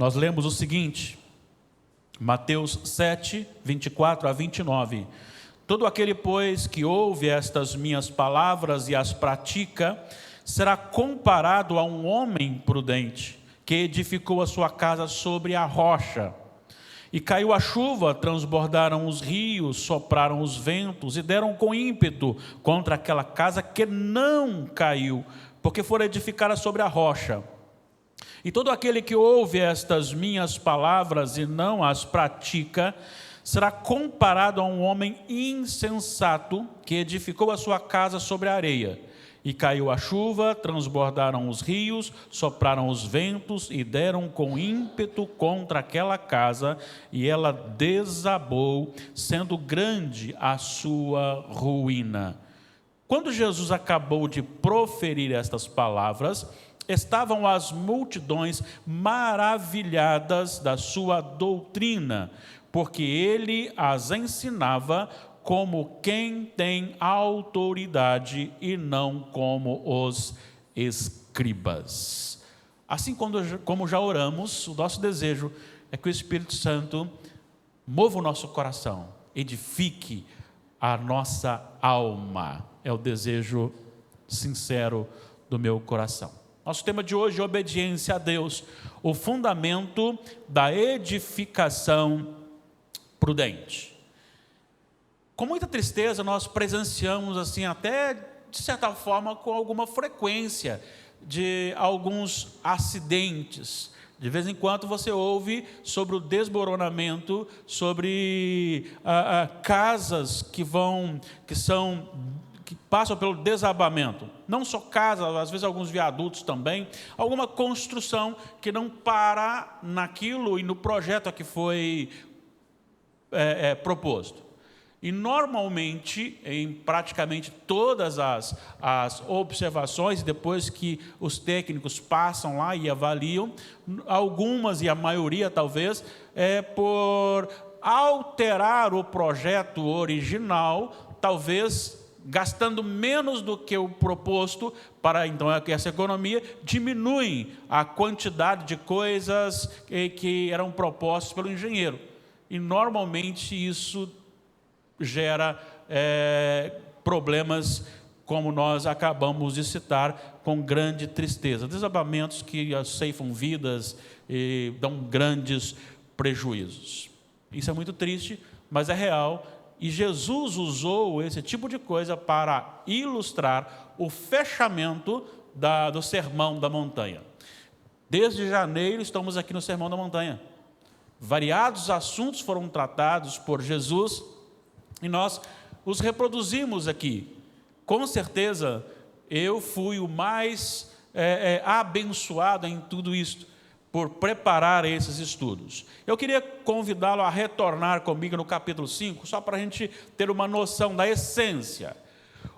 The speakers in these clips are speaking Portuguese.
Nós lemos o seguinte, Mateus 7, 24 a 29. Todo aquele, pois, que ouve estas minhas palavras e as pratica, será comparado a um homem prudente, que edificou a sua casa sobre a rocha. E caiu a chuva, transbordaram os rios, sopraram os ventos e deram com ímpeto contra aquela casa que não caiu, porque fora edificada sobre a rocha. E todo aquele que ouve estas minhas palavras e não as pratica, será comparado a um homem insensato que edificou a sua casa sobre a areia. E caiu a chuva, transbordaram os rios, sopraram os ventos e deram com ímpeto contra aquela casa, e ela desabou, sendo grande a sua ruína. Quando Jesus acabou de proferir estas palavras, estavam as multidões maravilhadas da sua doutrina, porque ele as ensinava como quem tem autoridade e não como os escribas. Assim como já oramos, o nosso desejo é que o Espírito Santo mova o nosso coração, edifique a nossa alma. É o desejo sincero do meu coração. Nosso tema de hoje é obediência a Deus, o fundamento da edificação prudente. Com muita tristeza, nós presenciamos, assim, até de certa forma, com alguma frequência, de alguns acidentes. De vez em quando você ouve sobre o desmoronamento, sobre casas que passam pelo desabamento. Não só casas, às vezes alguns viadutos também, alguma construção que não para naquilo e no projeto a que foi proposto. E normalmente, em praticamente todas as observações, depois que os técnicos passam lá e avaliam, algumas e a maioria talvez, por alterar o projeto original, talvez gastando menos do que o proposto, para então essa economia, diminuem a quantidade de coisas que eram propostas pelo engenheiro. E normalmente isso gera problemas, como nós acabamos de citar, com grande tristeza. Desabamentos que ceifam vidas e dão grandes prejuízos. Isso é muito triste, mas é real. E Jesus usou esse tipo de coisa para ilustrar o fechamento do Sermão da Montanha. Desde janeiro estamos aqui no Sermão da Montanha. Variados assuntos foram tratados por Jesus e nós os reproduzimos aqui. Com certeza, eu fui o mais abençoado em tudo isto, por preparar esses estudos. Eu queria convidá-lo a retornar comigo no capítulo 5, só para a gente ter uma noção da essência.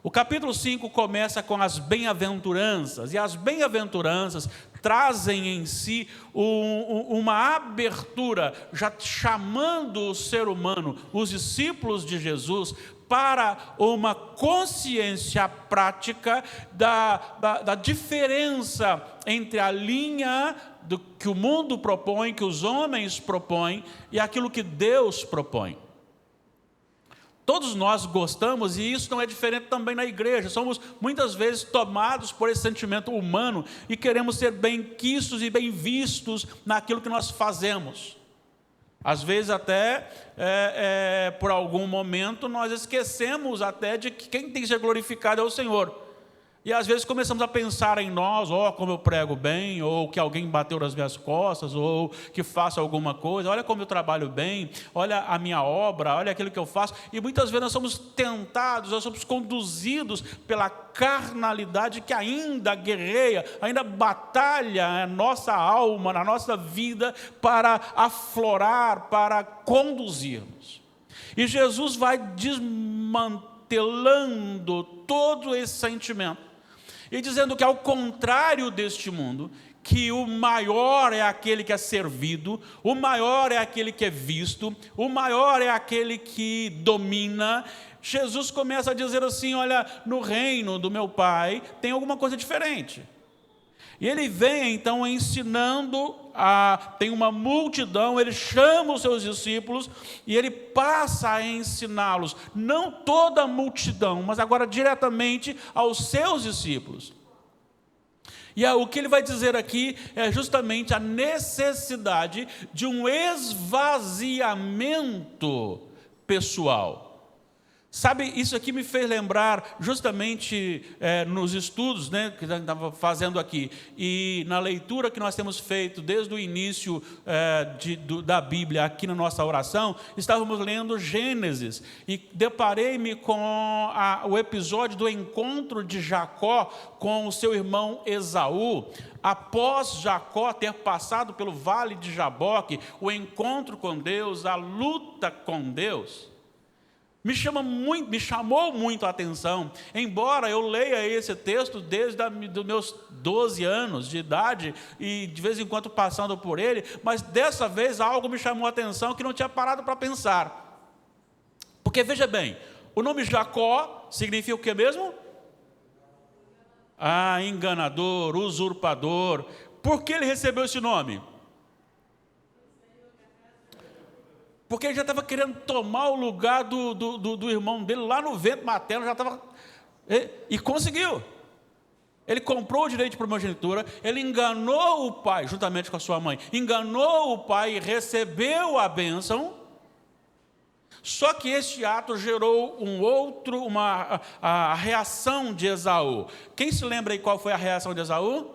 O capítulo 5 começa com as bem-aventuranças, e as bem-aventuranças trazem em si uma abertura, já chamando o ser humano, os discípulos de Jesus, para uma consciência prática da diferença entre a linha do que o mundo propõe, que os homens propõem, e aquilo que Deus propõe. Todos nós gostamos, e isso não é diferente também na igreja. Somos muitas vezes tomados por esse sentimento humano e queremos ser bem-quistos e bem vistos naquilo que nós fazemos. Às vezes até, por algum momento, nós esquecemos até de que quem tem que ser glorificado é o Senhor. E às vezes começamos a pensar em nós, como eu prego bem, ou que alguém bateu nas minhas costas, ou que faço alguma coisa, olha como eu trabalho bem, olha a minha obra, olha aquilo que eu faço. E muitas vezes nós somos tentados, nós somos conduzidos pela carnalidade que ainda guerreia, ainda batalha a nossa alma, na nossa vida, para aflorar, para conduzirmos. E Jesus vai desmantelando todo esse sentimento, e dizendo que, ao contrário deste mundo, que o maior é aquele que é servido, o maior é aquele que é visto, o maior é aquele que domina. Jesus começa a dizer assim: olha, no reino do meu Pai tem alguma coisa diferente. E ele vem então ensinando, tem uma multidão, ele chama os seus discípulos e ele passa a ensiná-los, não toda a multidão, mas agora diretamente aos seus discípulos. E o que ele vai dizer aqui é justamente a necessidade de um esvaziamento pessoal. Sabe, isso aqui me fez lembrar justamente nos estudos, né, que eu estava fazendo aqui, e na leitura que nós temos feito desde o início da Bíblia aqui na nossa oração, estávamos lendo Gênesis, e deparei-me com o episódio do encontro de Jacó com o seu irmão Esaú, após Jacó ter passado pelo vale de Jaboque, o encontro com Deus, a luta com Deus. Me chamou muito a atenção, embora eu leia esse texto desde os meus 12 anos de idade, e de vez em quando passando por ele, mas dessa vez algo me chamou a atenção que não tinha parado para pensar. Porque veja bem, o nome Jacó significa o que mesmo? Enganador, usurpador. Por que ele recebeu esse nome? Porque ele já estava querendo tomar o lugar do irmão dele lá no ventre materno, já estava. E conseguiu. Ele comprou o direito de primogenitura, ele enganou o pai, juntamente com a sua mãe, enganou o pai e recebeu a bênção. Só que este ato gerou a reação de Esaú. Quem se lembra aí qual foi a reação de Esaú?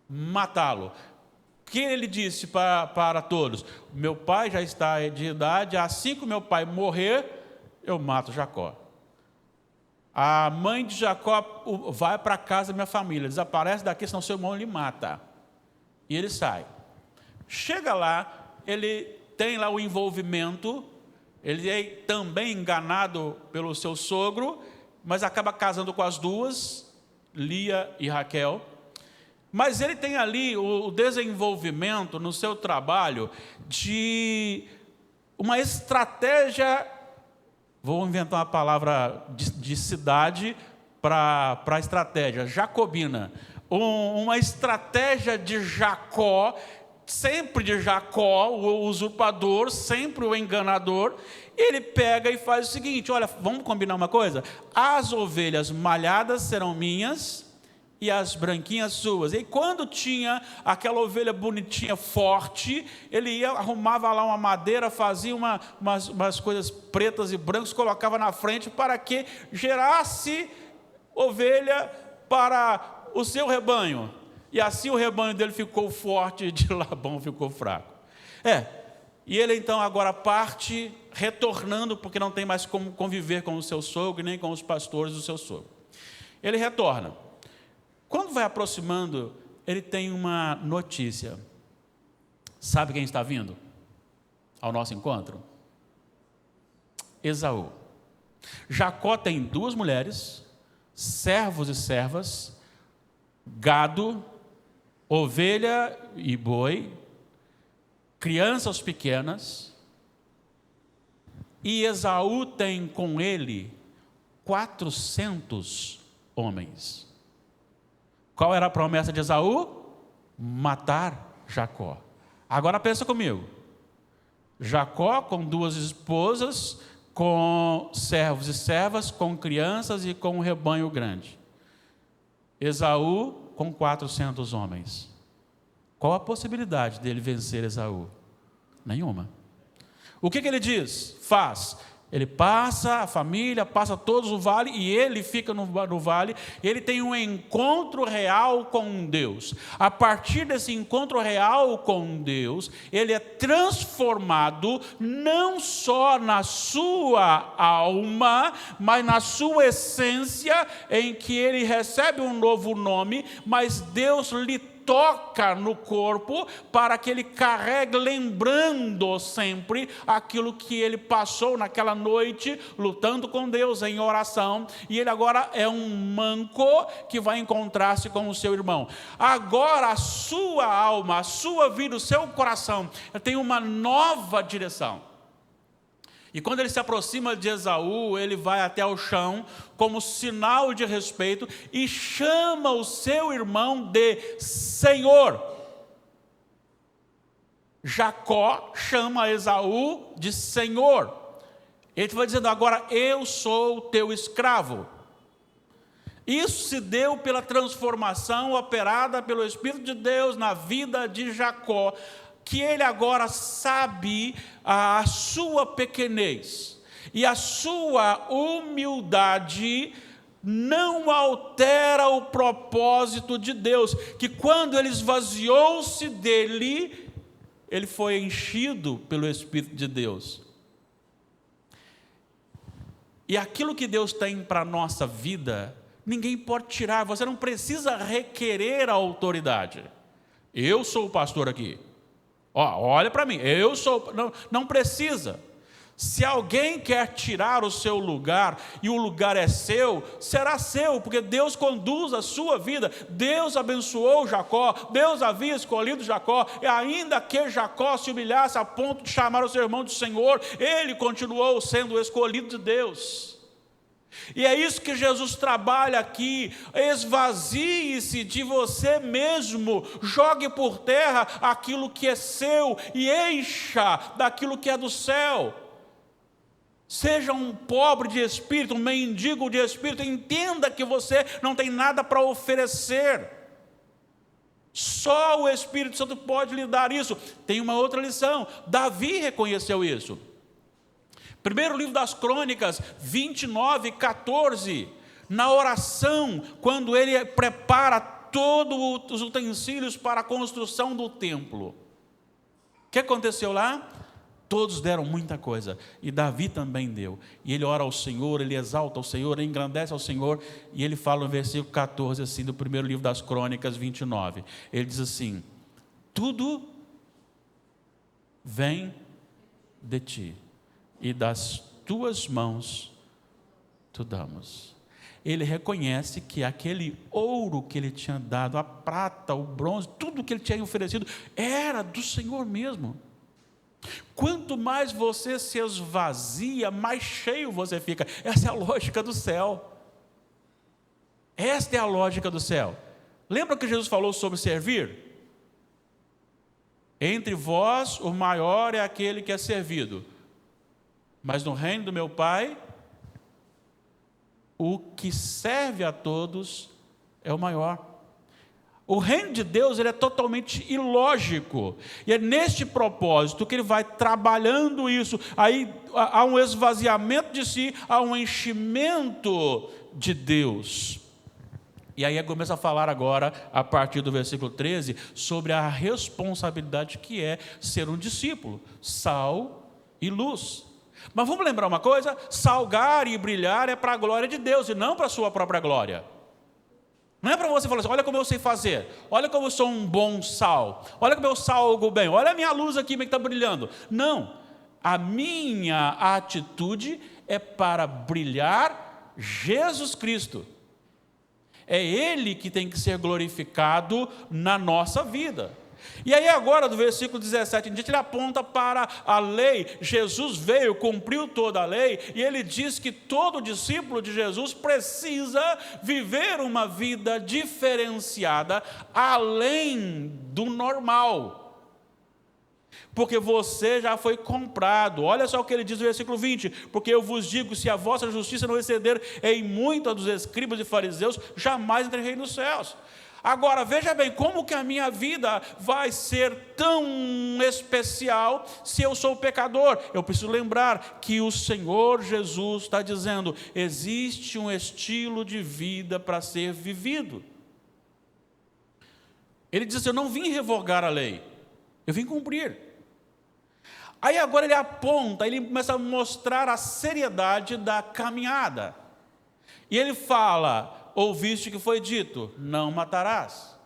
Matá-lo. Que ele disse para todos: meu pai já está de idade, assim que meu pai morrer, eu mato Jacó. A mãe de Jacó vai para a casa da minha família, desaparece daqui, senão seu irmão lhe mata. E ele sai. Chega lá, ele tem lá o envolvimento, ele é também enganado pelo seu sogro, mas acaba casando com as duas, Lia e Raquel. Mas ele tem ali o desenvolvimento no seu trabalho de uma estratégia, vou inventar uma palavra de cidade para estratégia, jacobina. Uma estratégia de Jacó, sempre de Jacó, o usurpador, sempre o enganador. Ele pega e faz o seguinte: olha, vamos combinar uma coisa? As ovelhas malhadas serão minhas e as branquinhas suas. E quando tinha aquela ovelha bonitinha, forte, ele arrumava lá uma madeira, fazia umas coisas pretas e brancas, colocava na frente para que gerasse ovelha para o seu rebanho. E assim o rebanho dele ficou forte e de Labão ficou fraco. E ele então agora parte retornando, porque não tem mais como conviver com o seu sogro, nem com os pastores do seu sogro. Ele retorna. Quando vai aproximando, ele tem uma notícia. Sabe quem está vindo ao nosso encontro? Esaú. Jacó tem 2 mulheres, servos e servas, gado, ovelha e boi, crianças pequenas, e Esaú tem com ele 400 homens. Qual era a promessa de Esaú? Matar Jacó. Agora pensa comigo. Jacó com 2 esposas, com servos e servas, com crianças e com um rebanho grande. Esaú com 400 homens. Qual a possibilidade dele vencer Esaú? Nenhuma. O que ele diz? Faz. Ele passa a família, passa todos o vale, e ele fica no vale. Ele tem um encontro real com Deus. A partir desse encontro real com Deus, ele é transformado não só na sua alma, mas na sua essência, em que ele recebe um novo nome, mas Deus lhe toca no corpo para que ele carregue, lembrando sempre aquilo que ele passou naquela noite, lutando com Deus em oração, e ele agora é um manco que vai encontrar-se com o seu irmão. Agora a sua alma, a sua vida, o seu coração tem uma nova direção. E quando ele se aproxima de Esaú, ele vai até o chão, como sinal de respeito, e chama o seu irmão de Senhor. Jacó chama Esaú de Senhor. Ele vai dizendo: agora eu sou o teu escravo. Isso se deu pela transformação operada pelo Espírito de Deus na vida de Jacó, que ele agora sabe a sua pequenez e a sua humildade não altera o propósito de Deus, que quando ele esvaziou-se dele, ele foi enchido pelo Espírito de Deus. E aquilo que Deus tem para a nossa vida, ninguém pode tirar. Você não precisa requerer a autoridade. Eu sou o pastor aqui. Olha para mim, eu sou. Não precisa. Se alguém quer tirar o seu lugar e o lugar é seu, será seu, porque Deus conduz a sua vida. Deus abençoou Jacó, Deus havia escolhido Jacó, e ainda que Jacó se humilhasse a ponto de chamar o seu irmão de Senhor, ele continuou sendo o escolhido de Deus. E é isso que Jesus trabalha aqui: esvazie-se de você mesmo, jogue por terra aquilo que é seu e encha daquilo que é do céu. Seja um pobre de espírito, um mendigo de espírito, entenda que você não tem nada para oferecer. Só o Espírito Santo pode lhe dar isso. Tem uma outra lição: Davi reconheceu isso. Primeiro livro das Crônicas, 29:14, na oração, quando ele prepara todos os utensílios para a construção do templo. O que aconteceu lá? Todos deram muita coisa, e Davi também deu. E ele ora ao Senhor, ele exalta ao Senhor, ele engrandece ao Senhor, e ele fala no versículo 14, assim, do primeiro livro das Crônicas, 29. Ele diz assim: tudo vem de ti, e das tuas mãos tu damos. Ele reconhece que aquele ouro que ele tinha dado, a prata, o bronze, tudo que ele tinha oferecido, era do Senhor mesmo. Quanto mais você se esvazia, mais cheio você fica. Essa é a lógica do céu. Esta é a lógica do céu. Lembra que Jesus falou sobre servir? Entre vós o maior é aquele que é servido, mas no reino do meu Pai, o que serve a todos é o maior. O reino de Deus, ele é totalmente ilógico, e é neste propósito que ele vai trabalhando isso. Aí há um esvaziamento de si, há um enchimento de Deus. E aí começa a falar agora, a partir do versículo 13, sobre a responsabilidade que é ser um discípulo, sal e luz. Mas vamos lembrar uma coisa: salgar e brilhar é para a glória de Deus e não para a sua própria glória. Não é para você falar assim: olha como eu sei fazer, olha como eu sou um bom sal, olha como eu salgo bem, olha a minha luz aqui que está brilhando. Não, a minha atitude é para brilhar Jesus Cristo. É Ele que tem que ser glorificado na nossa vida. E aí agora, do versículo 17 em diante, ele aponta para a lei. Jesus veio, cumpriu toda a lei, e ele diz que todo discípulo de Jesus precisa viver uma vida diferenciada, além do normal. Porque você já foi comprado. Olha só o que ele diz no versículo 20: porque eu vos digo, se a vossa justiça não exceder em muito a dos escribas e fariseus, jamais entrarei nos céus. Agora, veja bem, como que a minha vida vai ser tão especial se eu sou pecador? Eu preciso lembrar que o Senhor Jesus está dizendo: existe um estilo de vida para ser vivido. Ele diz: eu não vim revogar a lei, eu vim cumprir. Aí agora ele aponta, ele começa a mostrar a seriedade da caminhada. E ele fala: ouviste que foi dito, não matarás.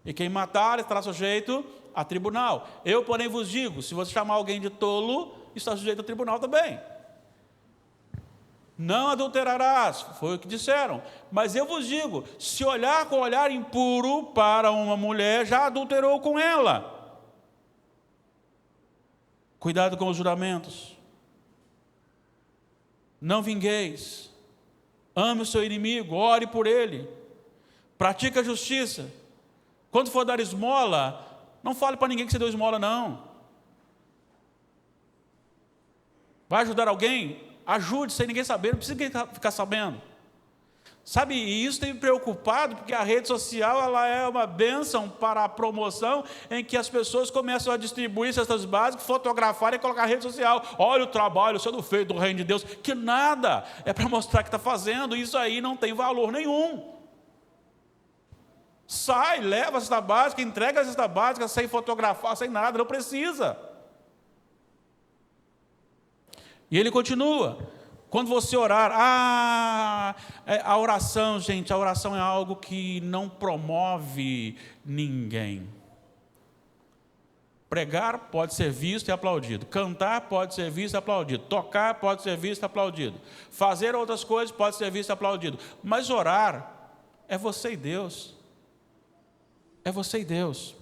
E quem matar estará sujeito a tribunal. Eu, porém, vos digo, se você chamar alguém de tolo, está sujeito a tribunal também. Não adulterarás, foi o que disseram. Mas eu vos digo, se olhar com olhar impuro para uma mulher, já adulterou com ela. Cuidado com os juramentos. não vingueis, ame o seu inimigo, ore por ele, pratique a justiça. Quando for dar esmola, não fale para ninguém que você deu esmola, não. Vai ajudar alguém? Ajude sem ninguém saber, não precisa ninguém ficar sabendo. Sabe, e isso tem me preocupado, porque a rede social ela é uma bênção para a promoção, em que as pessoas começam a distribuir cestas básicas, fotografar e colocar na rede social. Olha o trabalho sendo feito do reino de Deus, que nada, é para mostrar que está fazendo, isso aí não tem valor nenhum. Sai, leva a cesta básica, entrega a cesta básica, sem fotografar, sem nada, não precisa. E ele continua, quando você orar, a oração, gente, a oração é algo que não promove ninguém. Pregar pode ser visto e aplaudido, cantar pode ser visto e aplaudido, tocar pode ser visto e aplaudido, fazer outras coisas pode ser visto e aplaudido, mas orar é você e Deus. É você e Deus.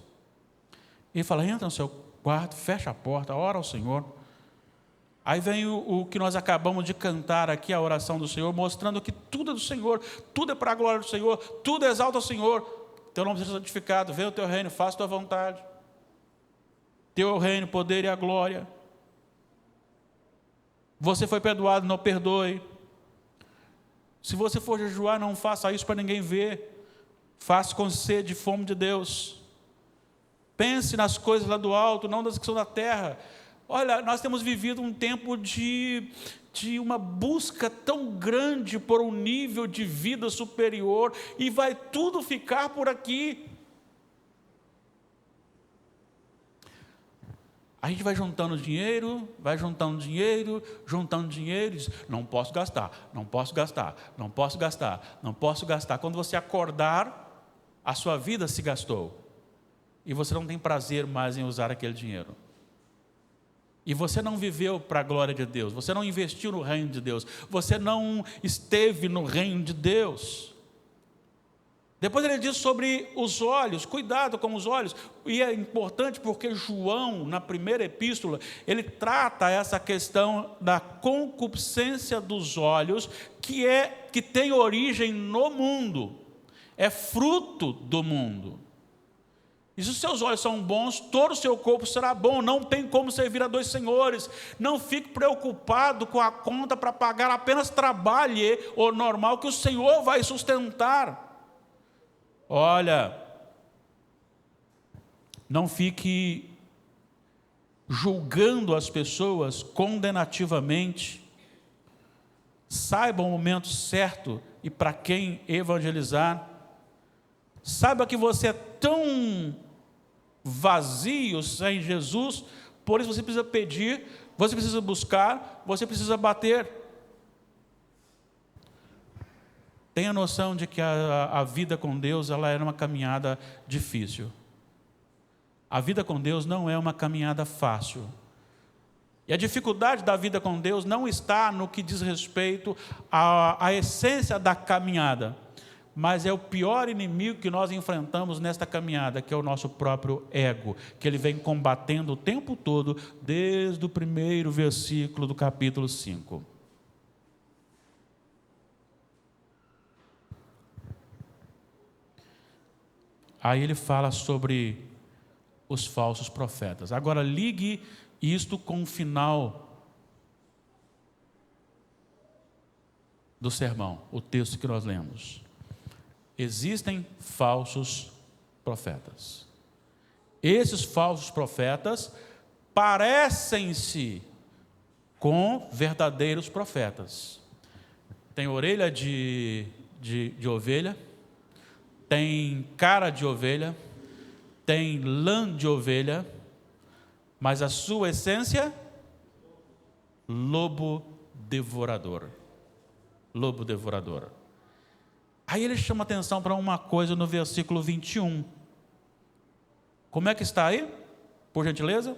Ele fala, entra no seu quarto, fecha a porta, ora ao Senhor. Aí vem o que nós acabamos de cantar aqui, a oração do Senhor, mostrando que tudo é do Senhor, tudo é para a glória do Senhor, tudo exalta o Senhor. Teu nome seja santificado, venha o teu reino, faça a tua vontade. Teu reino, poder e a glória. Você foi perdoado, não perdoe. Se você for jejuar, não faça isso para ninguém ver. Faça com sede e fome de Deus. Pense nas coisas lá do alto, não das que são da terra. Olha, nós temos vivido um tempo de uma busca tão grande por um nível de vida superior, e vai tudo ficar por aqui. A gente vai juntando dinheiro, e diz, não posso gastar, não posso gastar, não posso gastar, não posso gastar. Quando você acordar, a sua vida se gastou, e você não tem prazer mais em usar aquele dinheiro. E você não viveu para a glória de Deus, você não investiu no reino de Deus, você não esteve no reino de Deus. Depois ele diz sobre os olhos, cuidado com os olhos, e é importante porque João, na primeira epístola, ele trata essa questão da concupiscência dos olhos, que tem origem no mundo, é fruto do mundo. E se os seus olhos são bons, todo o seu corpo será bom. Não tem como servir a dois senhores. Não fique preocupado com a conta para pagar, apenas trabalhe o normal que o Senhor vai sustentar. Olha, não fique julgando as pessoas condenativamente. Saiba o momento certo e para quem evangelizar. Saiba que você é tão vazio sem Jesus, por isso você precisa pedir, você precisa buscar, você precisa bater. Tenha noção de que a vida com Deus, ela era uma caminhada difícil. A vida com Deus não é uma caminhada fácil. E a dificuldade da vida com Deus não está no que diz respeito à essência da caminhada, mas é o pior inimigo que nós enfrentamos nesta caminhada, que é o nosso próprio ego, que ele vem combatendo o tempo todo, desde o primeiro versículo do capítulo 5. Aí ele fala sobre os falsos profetas. Agora ligue isto com o final do sermão, o texto que nós lemos. Existem falsos profetas. Esses falsos profetas parecem-se com verdadeiros profetas. Tem orelha de ovelha, tem cara de ovelha, tem lã de ovelha, mas a sua essência, lobo devorador. Lobo devorador. Aí ele chama atenção para uma coisa no versículo 21. Como é que está aí? Por gentileza.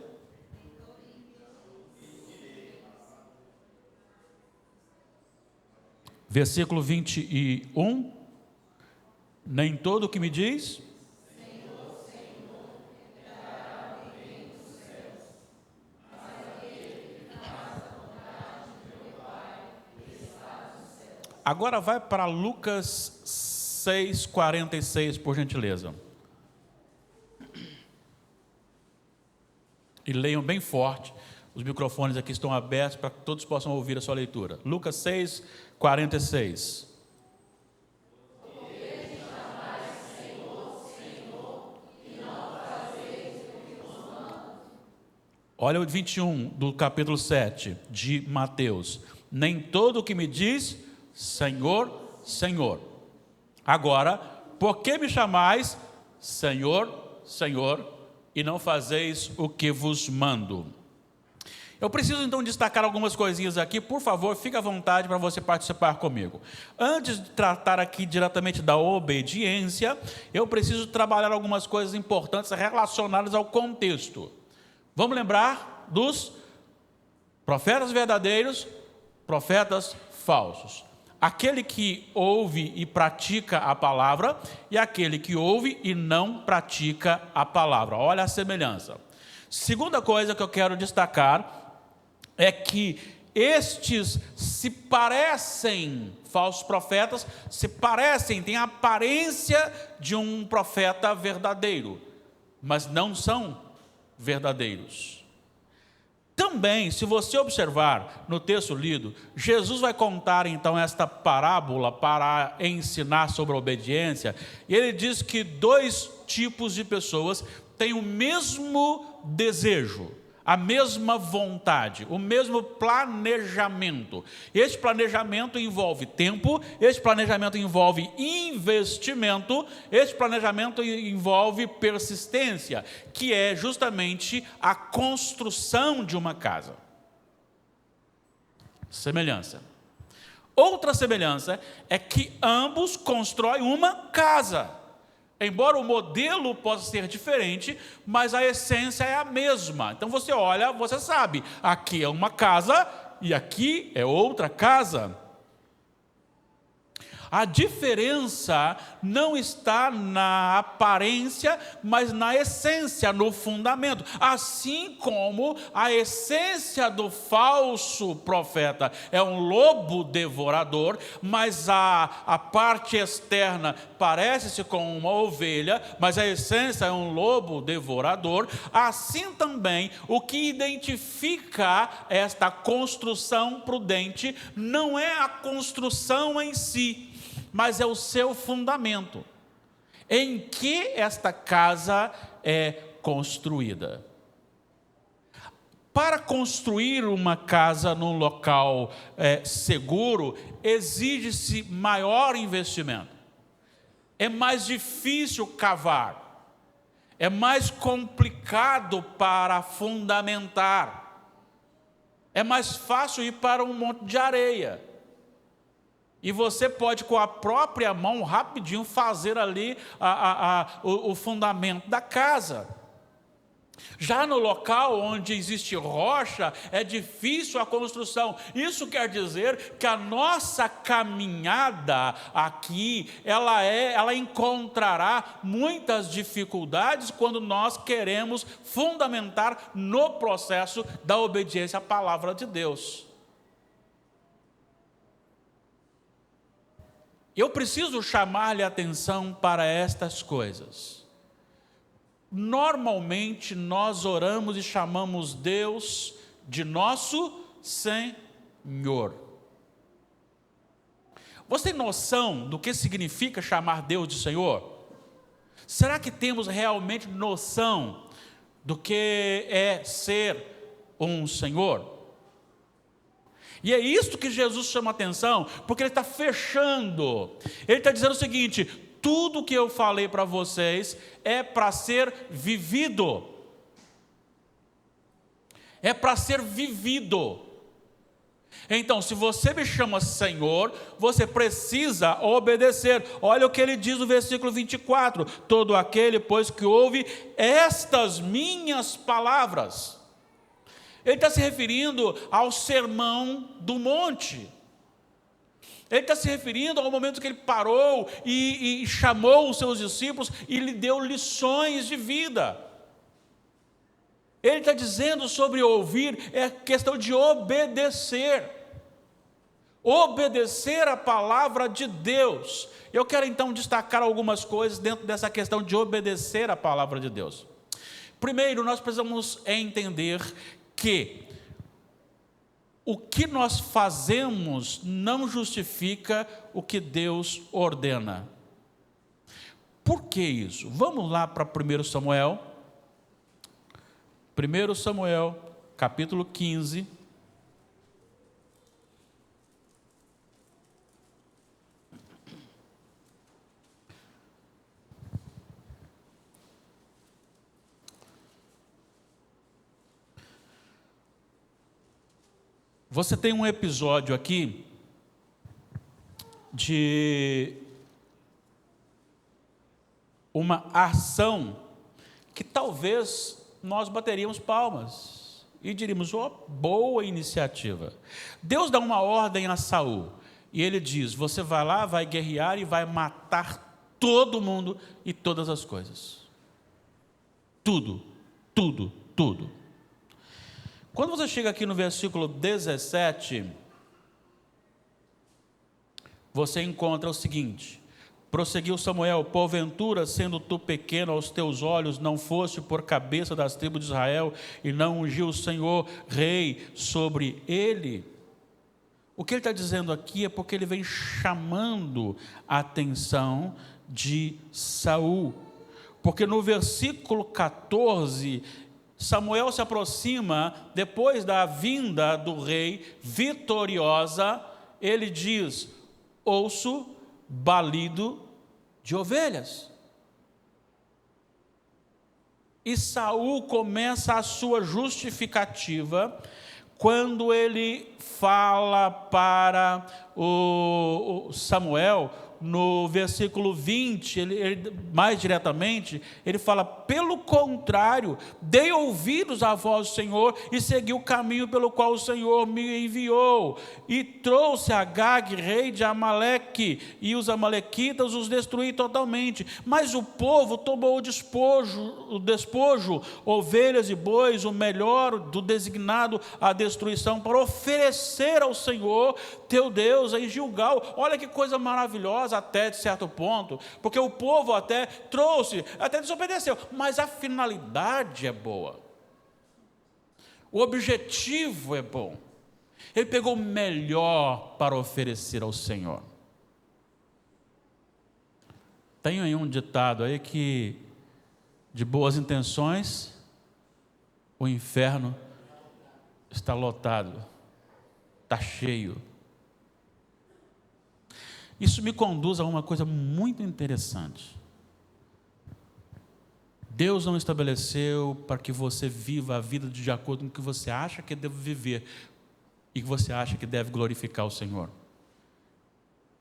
Versículo 21. Nem todo o que me diz. Agora vai para Lucas 6,46, por gentileza. E leiam bem forte. Os microfones aqui estão abertos para que todos possam ouvir a sua leitura. Lucas 6,46. Olha o 21 do capítulo 7 de Mateus. Nem todo o que me diz, Senhor, Senhor. Agora, por que me chamais Senhor, Senhor, e não fazeis o que vos mando? Eu preciso então destacar algumas coisinhas aqui. Por favor, fique à vontade para você participar comigo. Antes de tratar aqui diretamente da obediência, eu preciso trabalhar algumas coisas importantes relacionadas ao contexto. Vamos lembrar dos profetas verdadeiros, profetas falsos. Aquele que ouve e pratica a palavra e aquele que ouve e não pratica a palavra. Olha a semelhança. Segunda coisa que eu quero destacar é que estes se parecem, falsos profetas, se parecem, têm a aparência de um profeta verdadeiro, mas não são verdadeiros. Também, se você observar no texto lido, Jesus vai contar então esta parábola para ensinar sobre a obediência, e ele diz que dois tipos de pessoas têm o mesmo desejo, a mesma vontade, o mesmo planejamento. Este planejamento envolve tempo, este planejamento envolve investimento, este planejamento envolve persistência, que é justamente a construção de uma casa. Semelhança. Outra semelhança é que ambos constroem uma casa. Embora o modelo possa ser diferente, mas a essência é a mesma. Então você olha, você sabe, aqui é uma casa e aqui é outra casa. A diferença não está na aparência, mas na essência, no fundamento. Assim como a essência do falso profeta é um lobo devorador, mas a parte externa parece-se com uma ovelha, mas a essência é um lobo devorador. Assim também, o que identifica esta construção prudente não é a construção em si, mas é o seu fundamento, em que esta casa é construída. Para construir uma casa num local seguro, exige-se maior investimento. É mais difícil cavar, é mais complicado para fundamentar, é mais fácil ir para um monte de areia. E você pode, com a própria mão, rapidinho, fazer ali o fundamento da casa. Já no local onde existe rocha, é difícil a construção. Isso quer dizer que a nossa caminhada aqui, ela encontrará muitas dificuldades quando nós queremos fundamentar no processo da obediência à palavra de Deus. Eu preciso chamar-lhe a atenção para estas coisas. Normalmente nós oramos e chamamos Deus de nosso Senhor. Você tem noção do que significa chamar Deus de Senhor? Será que temos realmente noção do que é ser um Senhor? E é isso que Jesus chama a atenção, porque Ele está fechando. Ele está dizendo o seguinte: tudo que eu falei para vocês é para ser vivido. É para ser vivido. Então, se você me chama Senhor, você precisa obedecer. Olha o que ele diz no versículo 24: todo aquele, pois, que ouve estas minhas palavras. Ele está se referindo ao sermão do monte. Ele está se referindo ao momento que ele parou e chamou os seus discípulos e lhe deu lições de vida. Ele está dizendo sobre ouvir, é questão de obedecer. Obedecer a palavra de Deus. Eu quero então destacar algumas coisas dentro dessa questão de obedecer a palavra de Deus. Primeiro, nós precisamos entender que o que nós fazemos não justifica o que Deus ordena. Por que isso? Vamos lá para 1 Samuel. 1 Samuel, capítulo 15. Você tem um episódio aqui de uma ação que talvez nós bateríamos palmas e diríamos: boa iniciativa. Deus dá uma ordem a Saul e ele diz: você vai lá, vai guerrear e vai matar todo mundo e todas as coisas. Tudo, tudo, tudo. Quando você chega aqui no versículo 17, você encontra o seguinte: prosseguiu Samuel: porventura, sendo tu pequeno aos teus olhos, não foste por cabeça das tribos de Israel, e não ungiu o Senhor rei sobre ele? O que ele está dizendo aqui é porque ele vem chamando a atenção de Saul. Porque no versículo 14, Samuel se aproxima, depois da vinda do rei vitoriosa, ele diz: ouço balido de ovelhas. E Saul começa a sua justificativa quando ele fala para o Samuel. No versículo 20, ele, mais diretamente, ele fala: pelo contrário, dei ouvidos à voz do Senhor e segui o caminho pelo qual o Senhor me enviou, e trouxe Agag, rei de Amaleque, e os amalequitas os destruí totalmente. Mas o povo tomou o despojo, ovelhas e bois, o melhor do designado à destruição, para oferecer ao Senhor teu Deus em Gilgal. Olha que coisa maravilhosa, até de certo ponto, porque o povo até trouxe, até desobedeceu, mas a finalidade é boa, o objetivo é bom. Ele pegou o melhor para oferecer ao Senhor. Tem aí um ditado aí que de boas intenções o inferno está lotado, está cheio. Isso me conduz a uma coisa muito interessante. Deus não estabeleceu para que você viva a vida de acordo com o que você acha que deve viver e que você acha que deve glorificar o Senhor.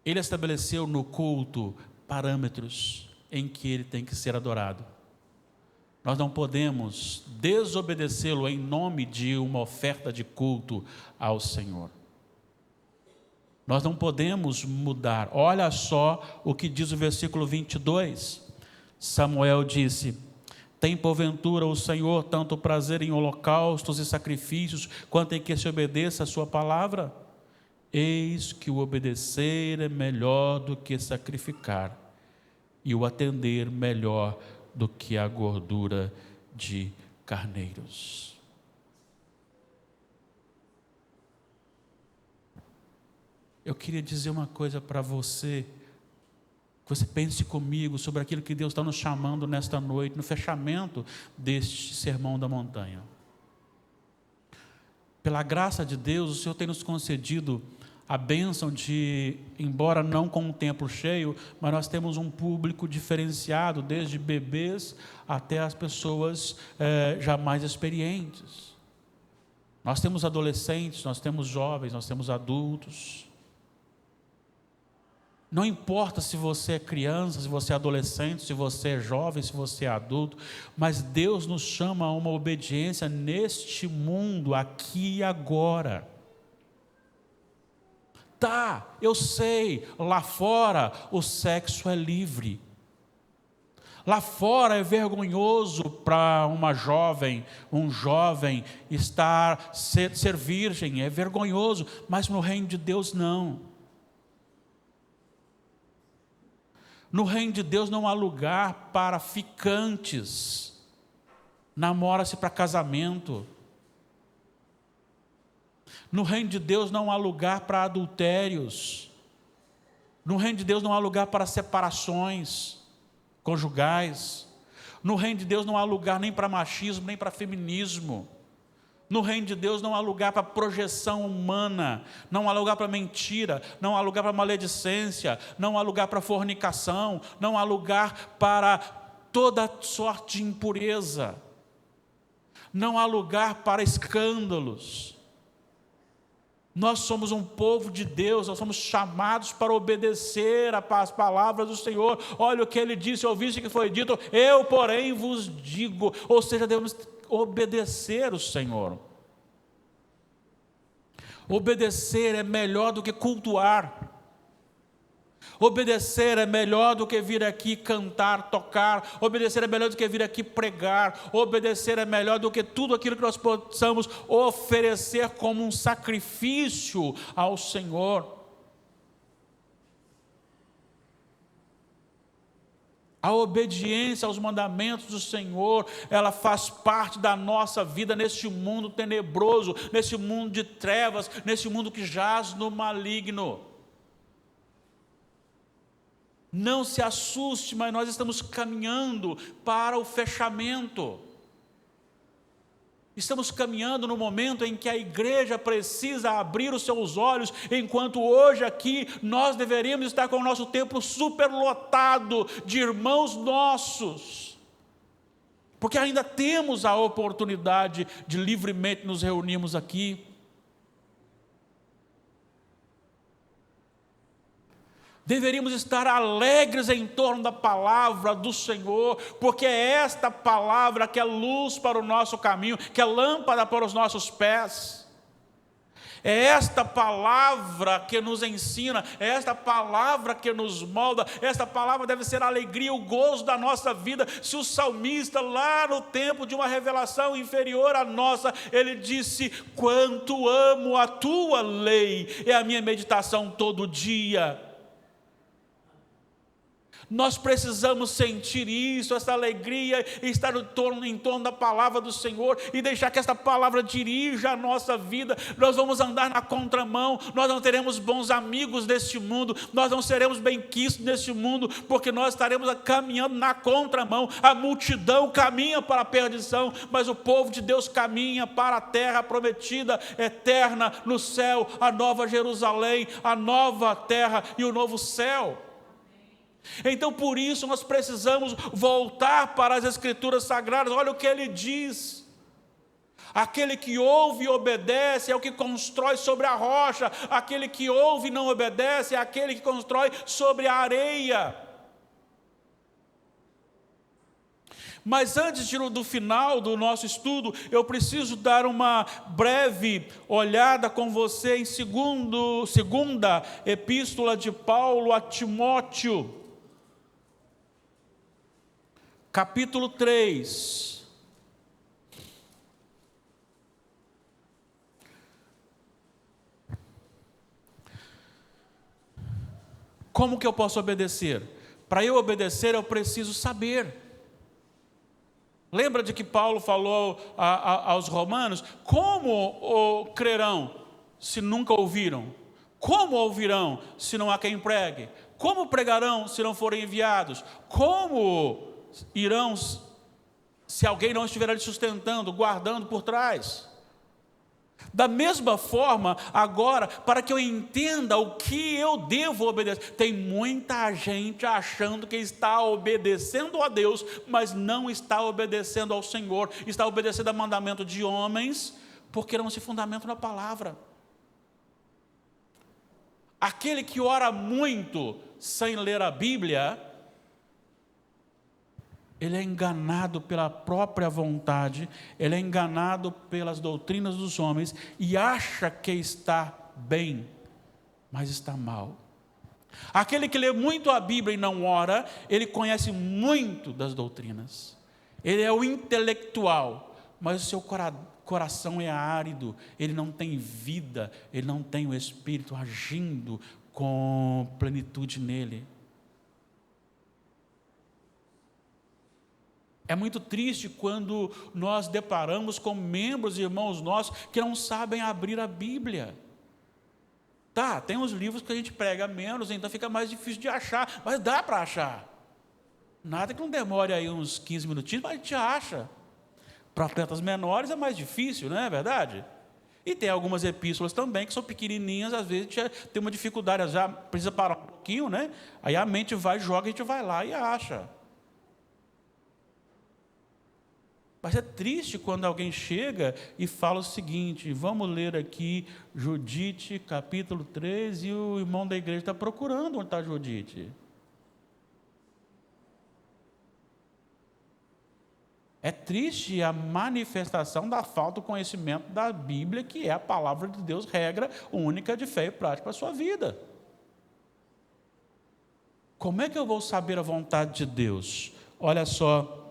Ele estabeleceu no culto parâmetros em que ele tem que ser adorado. Nós não podemos desobedecê-lo em nome de uma oferta de culto ao Senhor. Nós não podemos mudar. Olha só o que diz o versículo 22. Samuel disse: tem porventura o Senhor tanto prazer em holocaustos e sacrifícios, quanto em que se obedeça a sua palavra? Eis que o obedecer é melhor do que sacrificar, e o atender melhor do que a gordura de carneiros. Eu queria dizer uma coisa para você, que você pense comigo sobre aquilo que Deus está nos chamando nesta noite, no fechamento deste Sermão da Montanha. Pela graça de Deus, o Senhor tem nos concedido a bênção de, embora não com um templo cheio, mas nós temos um público diferenciado, desde bebês até as pessoas já mais experientes. Nós temos adolescentes, nós temos jovens, nós temos adultos. Não importa se você é criança, se você é adolescente, se você é jovem, se você é adulto, mas Deus nos chama a uma obediência neste mundo, aqui e agora. Tá, eu sei, lá fora o sexo é livre. Lá fora é vergonhoso para uma jovem, um jovem ser virgem, é vergonhoso, mas no reino de Deus não. No reino de Deus não há lugar para ficantes, namora-se para casamento. No reino de Deus não há lugar para adultérios. No reino de Deus não há lugar para separações conjugais. No reino de Deus não há lugar nem para machismo, nem para feminismo. No reino de Deus não há lugar para projeção humana, não há lugar para mentira, não há lugar para maledicência, não há lugar para fornicação, não há lugar para toda sorte de impureza, não há lugar para escândalos. Nós somos um povo de Deus, nós somos chamados para obedecer às palavras do Senhor. Olha o que Ele disse, ouviste que foi dito, eu porém vos digo. Ou seja, devemos obedecer o Senhor. Obedecer é melhor do que cultuar. Obedecer é melhor do que vir aqui cantar, tocar. Obedecer é melhor do que vir aqui pregar. Obedecer é melhor do que tudo aquilo que nós possamos oferecer como um sacrifício ao Senhor. A obediência aos mandamentos do Senhor, ela faz parte da nossa vida neste mundo tenebroso, nesse mundo de trevas, nesse mundo que jaz no maligno. Não se assuste, mas nós estamos caminhando para o fechamento. Estamos caminhando no momento em que a igreja precisa abrir os seus olhos, enquanto hoje aqui nós deveríamos estar com o nosso templo superlotado de irmãos nossos. Porque ainda temos a oportunidade de livremente nos reunirmos aqui. Deveríamos estar alegres em torno da palavra do Senhor, porque é esta palavra que é luz para o nosso caminho, que é lâmpada para os nossos pés. É esta palavra que nos ensina, é esta palavra que nos molda, esta palavra deve ser a alegria, o gozo da nossa vida. Se o salmista, lá no tempo de uma revelação inferior à nossa, ele disse, quanto amo a tua lei, é a minha meditação todo dia. Nós precisamos sentir isso, essa alegria, e estar em torno da palavra do Senhor, e deixar que esta palavra dirija a nossa vida. Nós vamos andar na contramão, nós não teremos bons amigos neste mundo, nós não seremos bem-quistos neste mundo, porque nós estaremos caminhando na contramão. A multidão caminha para a perdição, mas o povo de Deus caminha para a terra prometida, eterna, no céu, a nova Jerusalém, a nova terra e o novo céu. Então por isso nós precisamos voltar para as Escrituras Sagradas. Olha o que ele diz, aquele que ouve e obedece é o que constrói sobre a rocha, aquele que ouve e não obedece é aquele que constrói sobre a areia. Mas antes do final do nosso estudo, eu preciso dar uma breve olhada com você em segunda epístola de Paulo a Timóteo, capítulo 3. Como que eu posso obedecer? Para eu obedecer, eu preciso saber. Lembra de que Paulo falou aos romanos? Como crerão se nunca ouviram? Como ouvirão se não há quem pregue? Como pregarão se não forem enviados? Como irão se alguém não estiver ali sustentando, guardando por trás? Da mesma forma, agora, para que eu entenda o que eu devo obedecer, tem muita gente achando que está obedecendo a Deus, mas não está obedecendo ao Senhor, está obedecendo a mandamento de homens, porque não se fundamenta na palavra. Aquele que ora muito sem ler a Bíblia, ele é enganado pela própria vontade, ele é enganado pelas doutrinas dos homens e acha que está bem, mas está mal. Aquele que lê muito a Bíblia e não ora, ele conhece muito das doutrinas. Ele é o intelectual, mas o seu coração é árido, ele não tem vida, ele não tem o Espírito agindo com plenitude nele. É muito triste quando nós deparamos com membros e irmãos nossos que não sabem abrir a Bíblia. Tá, tem uns livros que a gente prega menos, então fica mais difícil de achar, mas dá para achar. Nada que não demore aí uns 15 minutinhos, mas a gente acha. Profetas menores é mais difícil, não é verdade? E tem algumas epístolas também que são pequenininhas, às vezes a gente tem uma dificuldade, já precisa parar um pouquinho, né? Aí a mente vai, joga, a gente vai lá e acha. Mas é triste quando alguém chega e fala o seguinte: vamos ler aqui Judite, capítulo 3, e o irmão da igreja está procurando onde está Judite. É triste a manifestação da falta de conhecimento da Bíblia, que é a palavra de Deus, regra única de fé e prática para a sua vida. Como é que eu vou saber a vontade de Deus? Olha só.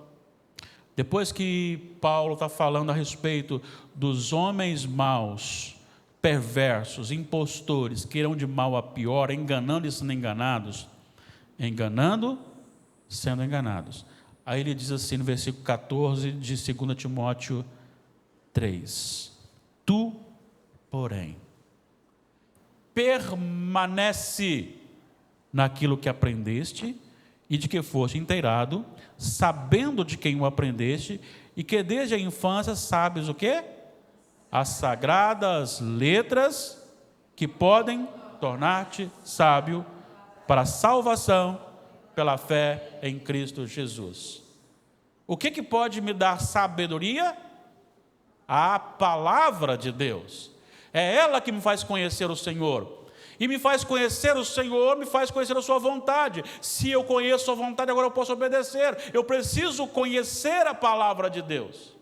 Depois que Paulo está falando a respeito dos homens maus, perversos, impostores, que irão de mal a pior, enganando e sendo enganados, enganando, sendo enganados. Aí ele diz assim no versículo 14 de 2 Timóteo 3: Tu, porém, permanece naquilo que aprendeste e de que foste inteirado, sabendo de quem o aprendeste, e que desde a infância sabes o quê? As sagradas letras que podem tornar-te sábio para a salvação pela fé em Cristo Jesus. O que pode me dar sabedoria? A palavra de Deus. É ela que me faz conhecer o Senhor. E me faz conhecer o Senhor, me faz conhecer a sua vontade. Se eu conheço a sua vontade, agora eu posso obedecer. Eu preciso conhecer a palavra de Deus.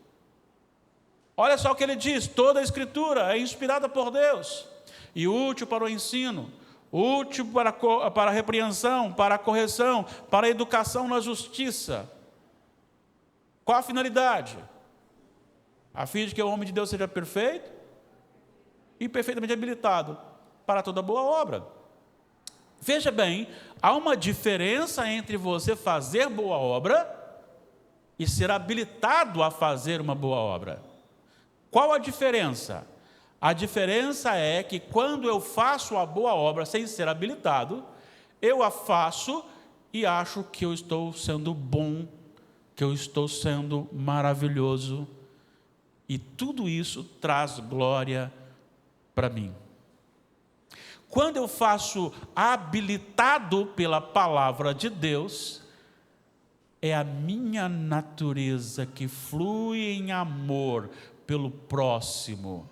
Olha só o que ele diz: toda a escritura é inspirada por Deus e útil para o ensino, útil para a repreensão, para a correção, para a educação na justiça. Qual a finalidade? A fim de que o homem de Deus seja perfeito e perfeitamente habilitado para toda boa obra. Veja bem, há uma diferença entre você fazer boa obra e ser habilitado a fazer uma boa obra. Qual a diferença? A diferença é que quando eu faço a boa obra sem ser habilitado, eu a faço e acho que eu estou sendo bom, que eu estou sendo maravilhoso, e tudo isso traz glória para mim. Quando eu faço habilitado pela palavra de Deus, é a minha natureza que flui em amor pelo próximo,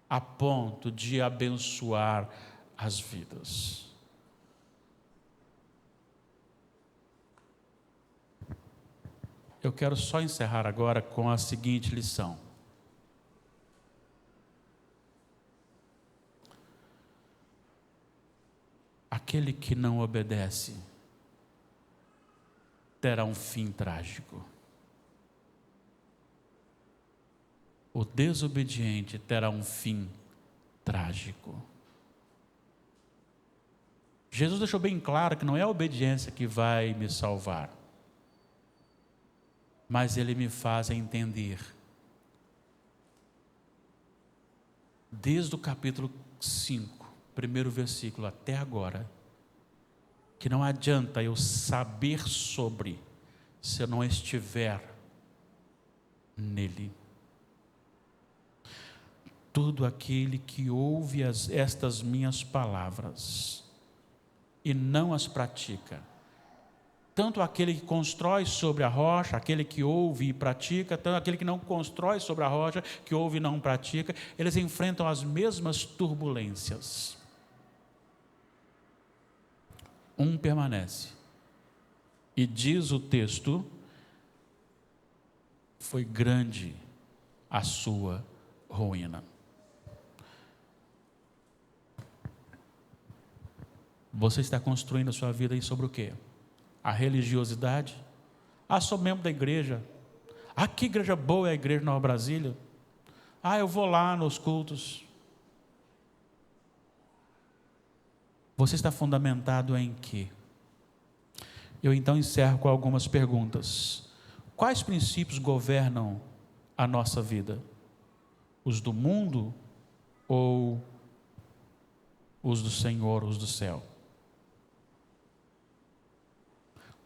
a ponto de abençoar as vidas. Eu quero só encerrar agora com a seguinte lição. Aquele que não obedece terá um fim trágico. O desobediente terá um fim trágico. Jesus deixou bem claro que não é a obediência que vai me salvar, mas Ele me faz entender, desde o capítulo 5, primeiro versículo até agora, que não adianta eu saber sobre, se eu não estiver nele. Todo aquele que ouve estas minhas palavras e não as pratica, tanto aquele que constrói sobre a rocha, aquele que ouve e pratica, tanto aquele que não constrói sobre a rocha, que ouve e não pratica, eles enfrentam as mesmas turbulências. Um permanece. E diz o texto: foi grande a sua ruína. Você está construindo a sua vida aí sobre o quê? A religiosidade? Sou membro da igreja. Que igreja boa é a igreja Nova Brasília. Eu vou lá nos cultos. Você está fundamentado em quê? Eu então encerro com algumas perguntas. Quais princípios governam a nossa vida? Os do mundo ou os do Senhor, os do céu?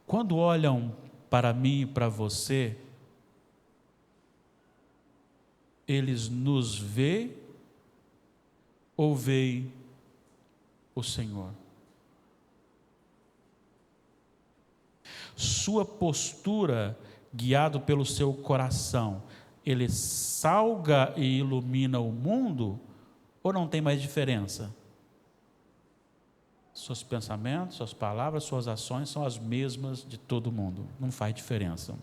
Quando olham para mim e para você, eles nos veem ou veem o Senhor? Sua postura, guiado pelo seu coração, ele salga e ilumina o mundo ou não tem mais diferença? Seus pensamentos, suas palavras, suas ações são as mesmas de todo mundo, não faz diferença.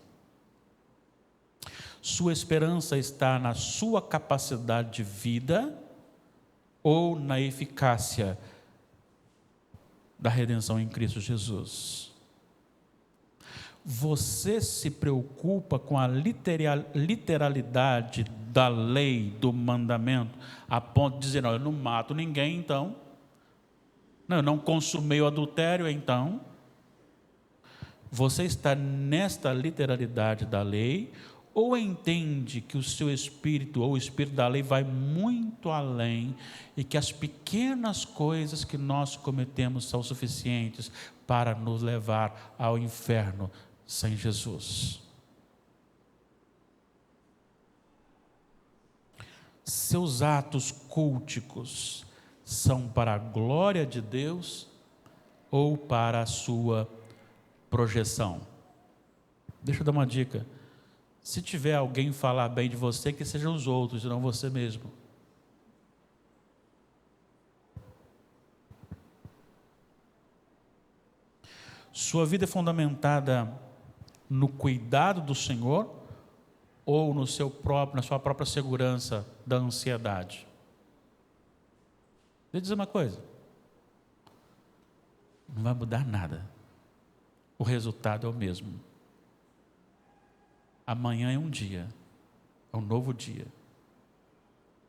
Sua esperança está na sua capacidade de vida ou na eficácia da redenção em Cristo Jesus? Você se preocupa com a literalidade da lei, do mandamento, a ponto de dizer, não, eu não mato ninguém, então. Não, eu não consumei o adultério, então. Você está nesta literalidade da lei, ou entende que o seu espírito, ou o espírito da lei, vai muito além, e que as pequenas coisas que nós cometemos são suficientes para nos levar ao inferno sem Jesus? Seus atos culticos são para a glória de Deus ou para a sua projeção? Deixa eu dar uma dica. Se tiver alguém falar bem de você, que sejam os outros e não você mesmo. Sua vida é fundamentada no cuidado do Senhor ou na sua própria segurança da ansiedade? Deixa eu dizer uma coisa. Não vai mudar nada. O resultado é o mesmo. Amanhã é um dia, é um novo dia.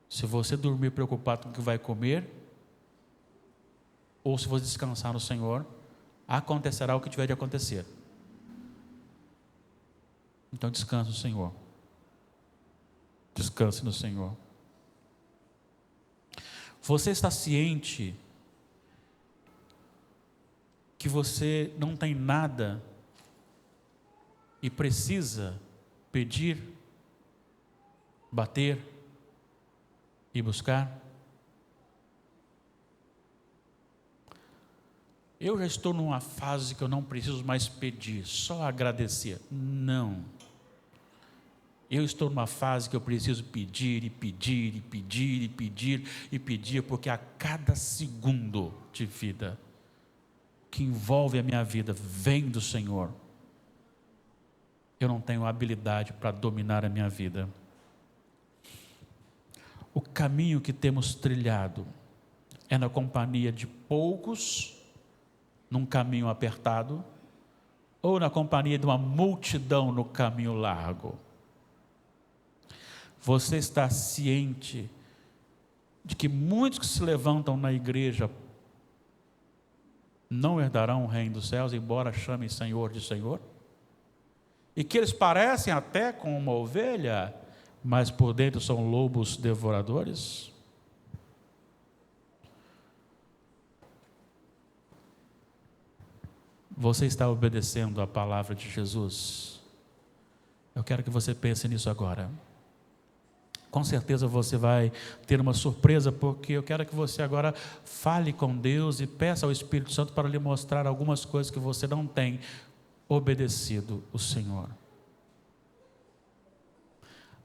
Se você dormir preocupado com o que vai comer, ou se você descansar no Senhor, acontecerá o que tiver de acontecer. Então descanse no Senhor. Descanse no Senhor. Você está ciente que você não tem nada e precisa pedir, bater e buscar? Eu já estou numa fase que eu não preciso mais pedir, só agradecer. Não. Eu estou numa fase que eu preciso pedir, e pedir, e pedir, e pedir, e pedir, porque a cada segundo de vida que envolve a minha vida vem do Senhor. Eu não tenho habilidade para dominar a minha vida. O caminho que temos trilhado é na companhia de poucos, num caminho apertado, ou na companhia de uma multidão no caminho largo? Você está ciente de que muitos que se levantam na igreja não herdarão o reino dos céus, embora chamem Senhor de Senhor? E que eles parecem até com uma ovelha, mas por dentro são lobos devoradores? Você está obedecendo a palavra de Jesus? Eu quero que você pense nisso agora. Com certeza você vai ter uma surpresa, porque eu quero que você agora fale com Deus e peça ao Espírito Santo para lhe mostrar algumas coisas que você não tem obedecido o Senhor.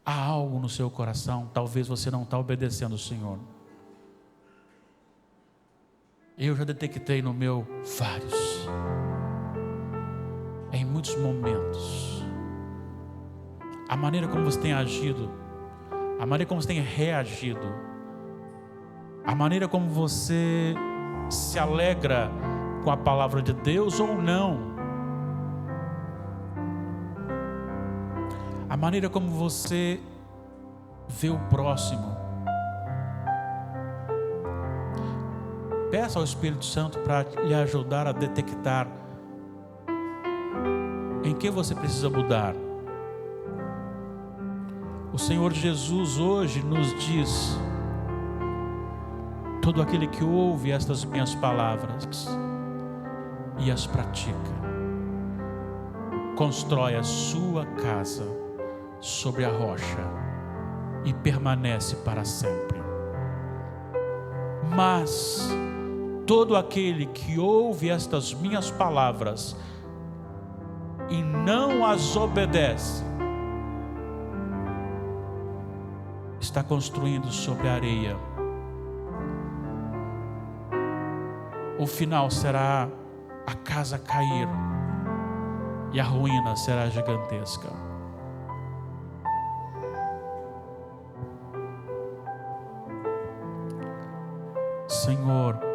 Há algo no seu coração, talvez você não está obedecendo o Senhor. Eu já detectei no meu vários, em muitos momentos, a maneira como você tem agido, a maneira como você tem reagido, a maneira como você se alegra com a palavra de Deus ou não. A maneira como você vê o próximo. Peça ao Espírito Santo para lhe ajudar a detectar em que você precisa mudar. O Senhor Jesus hoje nos diz: todo aquele que ouve estas minhas palavras e as pratica, constrói a sua casa sobre a rocha e permanece para sempre. Mas todo aquele que ouve estas minhas palavras e não as obedece, está construindo sobre a areia. O final será a casa cair e a ruína será gigantesca. Senhor,